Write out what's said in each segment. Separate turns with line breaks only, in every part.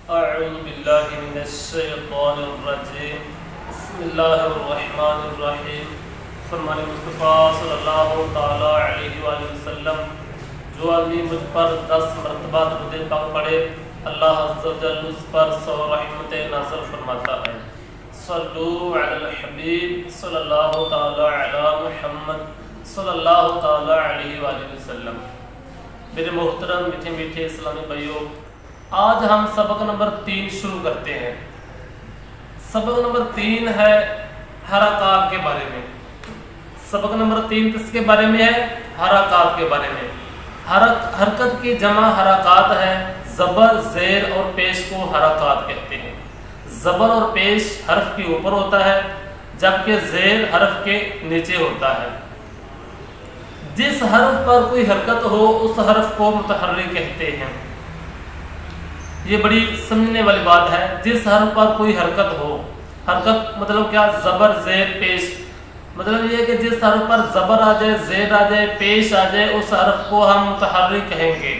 अऊज़ु बिल्लाहि मिनश्शैतानिर्रजीम। बिस्मिल्लाहिर्रहमानिर्रहीम। फरमान मुस्तफ़ा सल्लल्लाहु ताला अलैहि वसल्लम, जो आदमी मुझ पर 10 मरतबा दुरूद पाक पढ़े, अल्लाह अज़्ज़ा व जल्ल उस पर 100 रहमतें नाज़िल फरमाता है। सल्लू अलल हबीब सल्लल्लाहु ताला अला मुहम्मद सल्लल्लाहु ताला अलैहि वसल्लम। मेरे मोहतरम मीठे मीठे इस्लामी भाइयों, आज हम सबक नंबर 3 शुरू करते हैं। सबक नंबर 3 है हरकात के बारे में। सबक नंबर 3 किसके बारे में है? हरकात के बारे में। हरकत की जमा हरकात है। ज़बर, ज़ेर और पेश को हरकात कहते हैं। ज़बर और पेश हर्फ के ऊपर होता है, जबकि ज़ेर हर्फ के नीचे होता है। जिस हर्फ पर कोई हरकत हो उस हर्फ को मुतहर्रिक कहते हैं। ये बड़ी समझने वाली बात है। जिस हर्फ पर कोई हरकत हो, हरकत मतलब क्या? ज़बर, ज़ेर, पेश। मतलब ये कि जिस हर्फ पर ज़बर आ जाए, ज़ेर आ जाए, पेश आ जाए, उस हर्फ को हम मुतहर्रिक कहेंगे।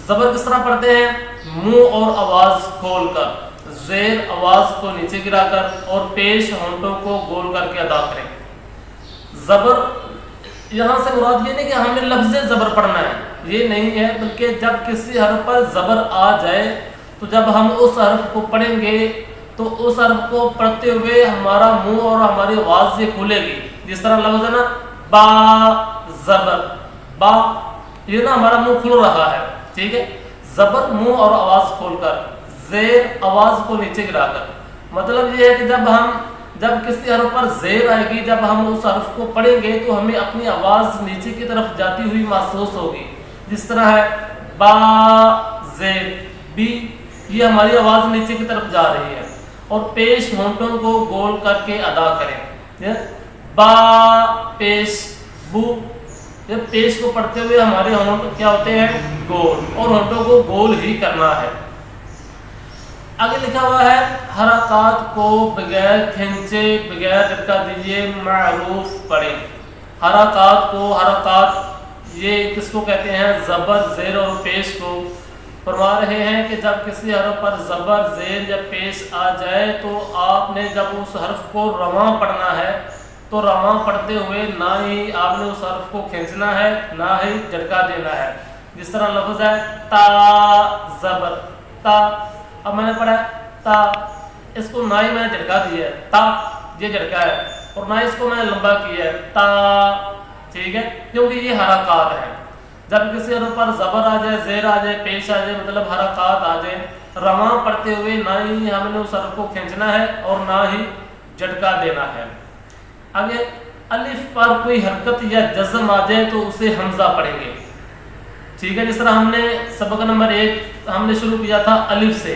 ज़बर किस तरह पढ़ते हैं? मुंह और आवाज़ खोलकर, ज़ेर आवाज़ को नीचे गिराकर और पेश होंठों को गोल करके अदा करें। ज़बर यहाँ से मुराद ये नहीं कि हमें लफ्ज़ ज़बर पढ़ना है, ये नहीं है, बल्कि जब किसी हर्फ पर ज़बर आ जाए तो जब हम उस हर्फ को पढ़ेंगे तो उस हर्फ को पढ़ते हुए हमारा मुंह और हमारी आवाज़ ये खुलेगी। जिस तरह लफ्ज़ है ना, बा ज़बर, बा, ये ना हमारा मुंह खुल रहा है, ठीक है। ज़बर मुंह और आवाज़ खोलकर, ज़ेर आवाज़ को नीचे गिराकर। मतलब ये है कि जब किसी हर्फ पर ज़ेर आएगी, जब हम उस हर्फ को पढ़ेंगे तो हमें अपनी आवाज़ नीचे की तरफ जाती हुई महसूस होगी। जिस तरह है बा ज़ेर, बी, ये हमारी आवाज़ नीचे की तरफ जा रही है। और पेश होंठों को गोल करके अदा करें। बा पेश बू, जब पेश को पढ़ते हुए हमारे होंठ क्या होते हैं? गोल, और होंठों को गोल ही करना है। आगे लिखा हुआ है हरकात को बगैर खींचे, बगैर झटका दीजिए मारूफ पढ़ें। हरकात ये किसको कहते हैं? ज़बर, ज़ेर और पेश को। फरमा रहे हैं कि जब किसी हर्फ पर ज़बर, ज़ेर या पेश आ जाए तो आपने जब उस हर्फ को रवां पढ़ना है तो रवां पढ़ते हुए ना ही आपने उस हर्फ को खींचना है, ना ही झटका देना है। जिस तरह लफ्ज़ है ता ज़बर, ता, अब मैंने पढ़ा ता, इसको ना ही मैंने झटका दिया है, ता ये झटका है, और ना इसको मैंने लंबा किया है, ता, ठीक है, क्योंकि ये हरकात है। जब किसी हर्फ पर ज़बर आ जाए, ज़ेर आ जाए, पेश आ जाए, मतलब हरकात आ जाए, रवां पढ़ते हुए ना ही हमने उस हर्फ को खींचना है और ना ही झटका देना है। आगे अलिफ पर कोई हरकत या जज़म आ जाए तो उसे हमजा पढ़ेंगे, ठीक है। जिस तरह हमने सबक नंबर 1 हमने शुरू किया था अलिफ से,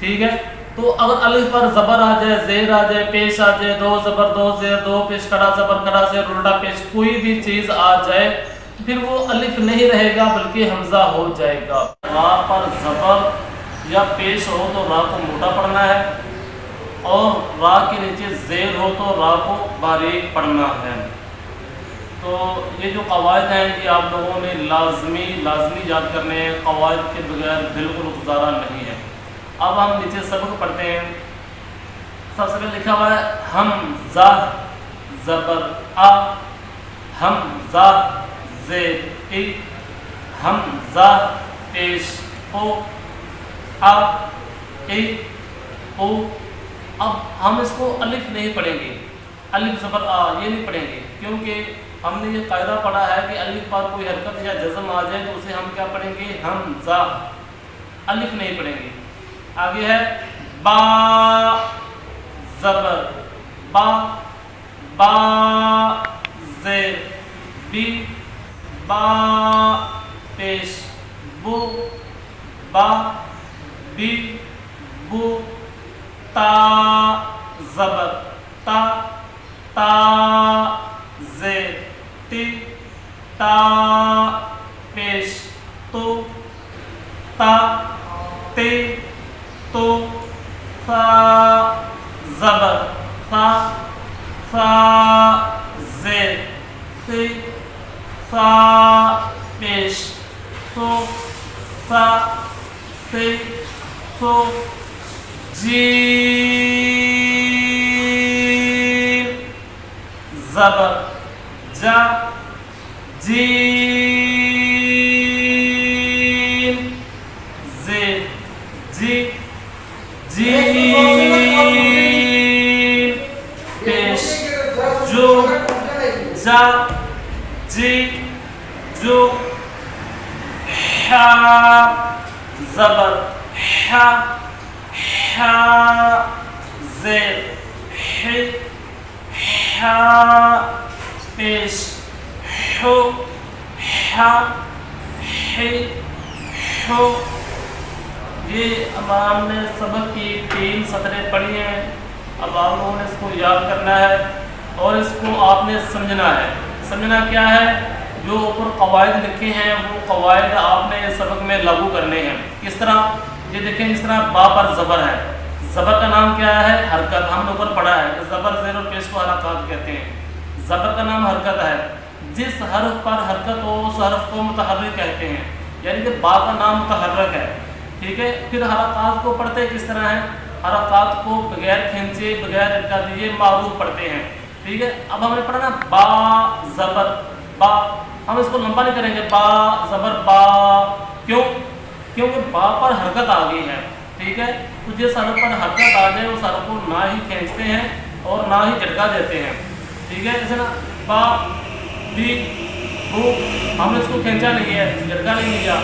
ठीक है। तो अगर अलिफ पर ज़बर आ जाए, ज़ेर आ जाए, पेश आ जाए, दो ज़बर दो ज़ेर दो पेश, खड़ा ज़बर खड़ा ज़ेर उल्टा पेश, कोई भी चीज़ आ जाए तो फिर वो अलिफ नहीं रहेगा बल्कि हमजा हो जाएगा। रा पर ज़बर या पेश हो तो रा को मोटा पढ़ना है, और रा के नीचे ज़ेर हो तो रा को बारीक पढ़ना है। तो ये जो कवायद हैं ये आप लोगों ने लाजमी याद करने हैं, कवायद के बगैर बिल्कुल गुजारा नहीं है। अब हम नीचे सबक पढ़ते हैं। सबसे पहले लिखा हुआ है हमज़ा ज़बर आ, हमज़ा ज़ेर ई, हमज़ा पेश ओ, आ ई ओ। अब हम इसको अलिफ नहीं पढ़ेंगे, अलिफ ज़बर आ ये नहीं पढ़ेंगे, क्योंकि हमने ये कायदा पढ़ा है कि अलिफ पर कोई हरकत या जज़म आ जाए तो उसे हम क्या पढ़ेंगे? हमज़ा, अलिफ नहीं पढ़ेंगे। आगे है बा ज़बर बा, बा ज़ेर बी, बा पेश बू, बा बी बू, ता ज़बर ता, ता ज़ेर ती, ता पेश तो, ता ते तो, सा ज़बर सा, सा ज़ेर सी, सा पेश तो, सा से सो जीम ज़बर जा जीम जे जी जीम पेश जो जा जी जो हा ज़बर हा हा ज़ेर ही हा पेश हो हा ही हो। ये अब हमने सबक की 3 सतरें पढ़ी हैं। अब आप लोगों ने इसको याद करना है और इसको आपने समझना है। समझना क्या है, जो ऊपर कवायद लिखे हैं वो कवायद आपने इस सबक में लागू करने हैं। किस तरह, ये देखें, इस तरह बा पर ज़बर है, ज़बर का नाम क्या है, हरकत। हमने ऊपर पढ़ा है ज़बर ज़ेर और पेश को हरकत कहते हैं। ज़बर का नाम हरकत है, जिस हर्फ पर हरकत हो उस हर्फ को मुतहर्रिक कहते हैं, यानी कि बा का नाम मुतहर्रिक है। ठीक है, फिर हरकत को पढ़ते किस तरह है, हरकत को बगैर खींचे बगैर लटका दिए मारूफ पढ़ते हैं। ठीक है, अब हमने पढ़ा ना बा ज़बर बा, हम इसको लंबा नहीं करेंगे, बा ज़बर बा। क्यों? क्योंकि बा पर हरकत आ गई है। ठीक है, तो जिस हरफ पर हरकत आ जाए उस हरफ को ना ही खींचते हैं और ना ही झटका देते हैं। ठीक है, जैसे ना बा बी बू, हमने इसको खींचा नहीं है, झटका नहीं दिया।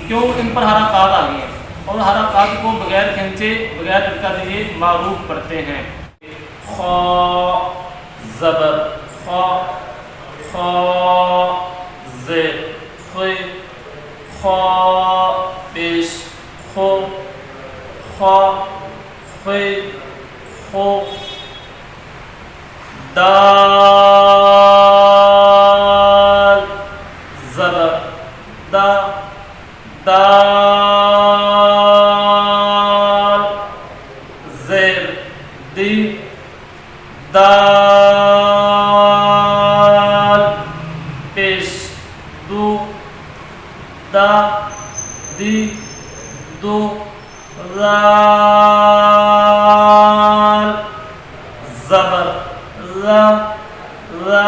क्यों? इन पर हरकत आ गई है और हरकत को बगैर खींचे बगैर झटका दिए मारूफ पढ़ते हैं। खा ज़बर खा खा ज़ेर खे खा पेश खो खा खे खो दाल ज़बर दा दाल ज़ेर दी दाल पेश दू दा दी दो राल ज़बर रा राल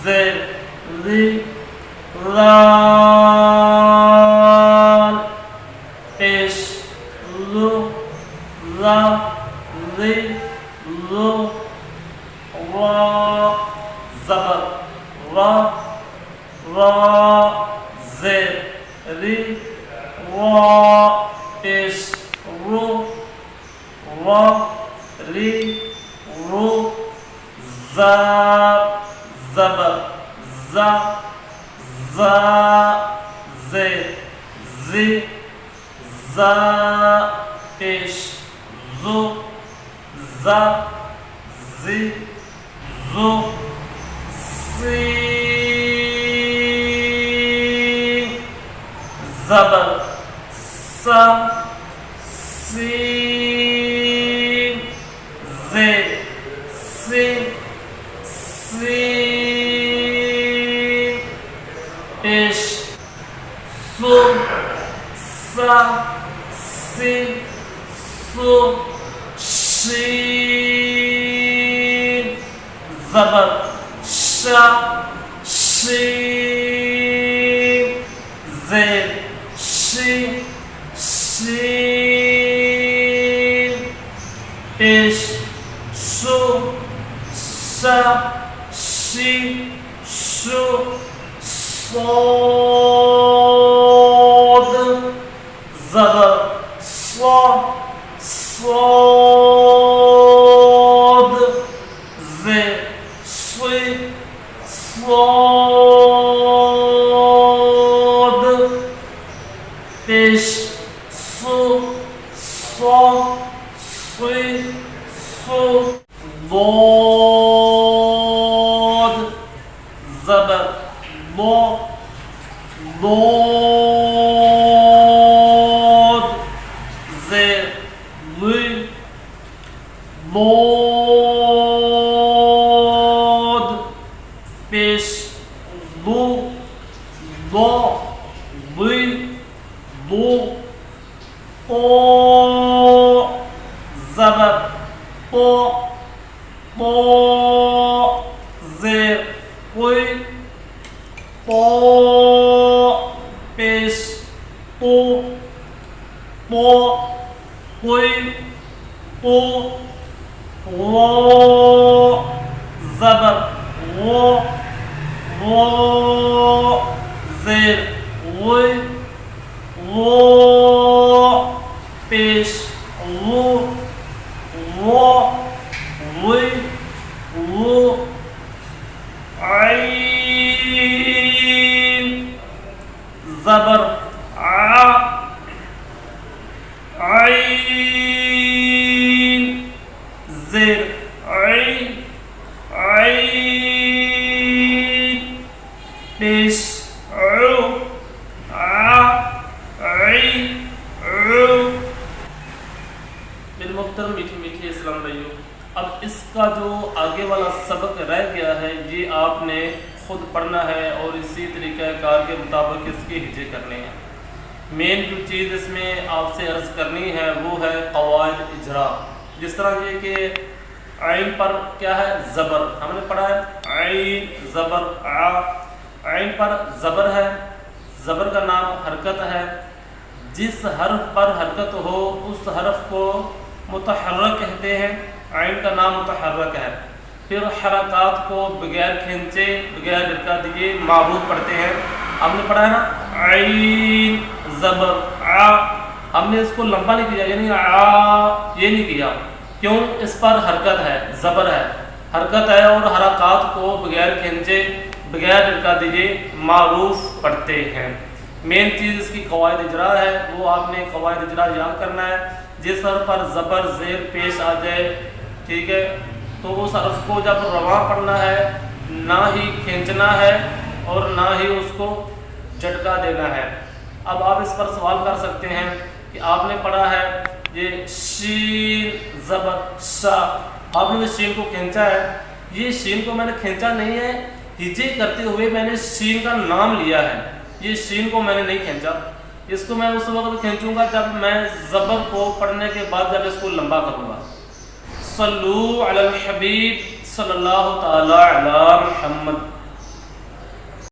ज़ेर री राल पेश लो रा री लो रा ज़बर रा रा ज़ेर री रा पेश रो रा री रो ज़ा ज़बर ज़ा ज़ा ज़ेर ज़ी ज़ा पेश ज़ो ज़ा ज़ी ज़ो सीन ज़बर सा सीन ज़ेर सी सीन पेश सो सा सी सो शीन ज़बर शा शीन ज़ेर शी शीन पेश शो सा शी शो صاد ज़बर صا صاد ज़ेर صي صاد पेश सो صا صي صو ضاد ज़बर ض ض बो, पो ज़बर पो, पो ज़ेर पुई, पो पेश पो, पो पुई, पो, वो ज़बर वो ज़ेर वुई, वो पेश वो वुई, वो आइन ज़बर आ, आइन ज़ेर आई, आइन पेश मीठी मीठी इस्लाम भाइयों, अब इसका जो आगे वाला सबक रह गया है ये आपने खुद पढ़ना है और इसी तरीक़ाकार के मुताबिक इसके हिजे करने हैं। मेन जो चीज़ इसमें आपसे अर्ज़ करनी है वो है क़वाइद इजरा। जिस तरह ये कि आइन पर क्या है ज़बर, हमने पढ़ा है आइन ज़बर आ, आइन पर ज़बर है, ज़बर का नाम हरकत है। जिस हर्फ पर हरकत हो उस हर्फ को मुतहर्रक कहते हैं, आइन का नाम मुतहर्रक है। फिर हरकत को बगैर खींचे बगैर झटका दिए मारूफ पढ़ते हैं। हमने पढ़ा है ना आइन ज़बर आ, हमने इसको लंबा नहीं किया यानी आ ये नहीं किया, क्यों? इस पर हरकत है, ज़बर है, हरकत है और हरकत को बगैर खींचे बगैर झटका दिए मारूफ पढ़ते हैं। मेन चीज़ इसकी क़वाइद इजरा है, वो आपने क़वाइद इजरा याद करना है। जिस हर्फ पर ज़बर ज़ेर पेश आ जाए, ठीक है, तो उस हर्फ को जब रवा पढ़ना है ना ही खींचना है और ना ही उसको झटका देना है। अब आप इस पर सवाल कर सकते हैं कि आपने पढ़ा है ये शीन ज़बर शा, आपने तो शीन को खींचा है, ये शीन को मैंने खींचा नहीं है, हिजे करते हुए मैंने शीन का नाम लिया है, ये शीन को मैंने नहीं खींचा। इसको मैं उस वक्त खींचूंगा जब मैं ज़बर को पढ़ने के बाद जब इसको लंबा करूँगा। सल्लू अलल हबीब सल्लल्लाहु तआला अला मुहम्मद।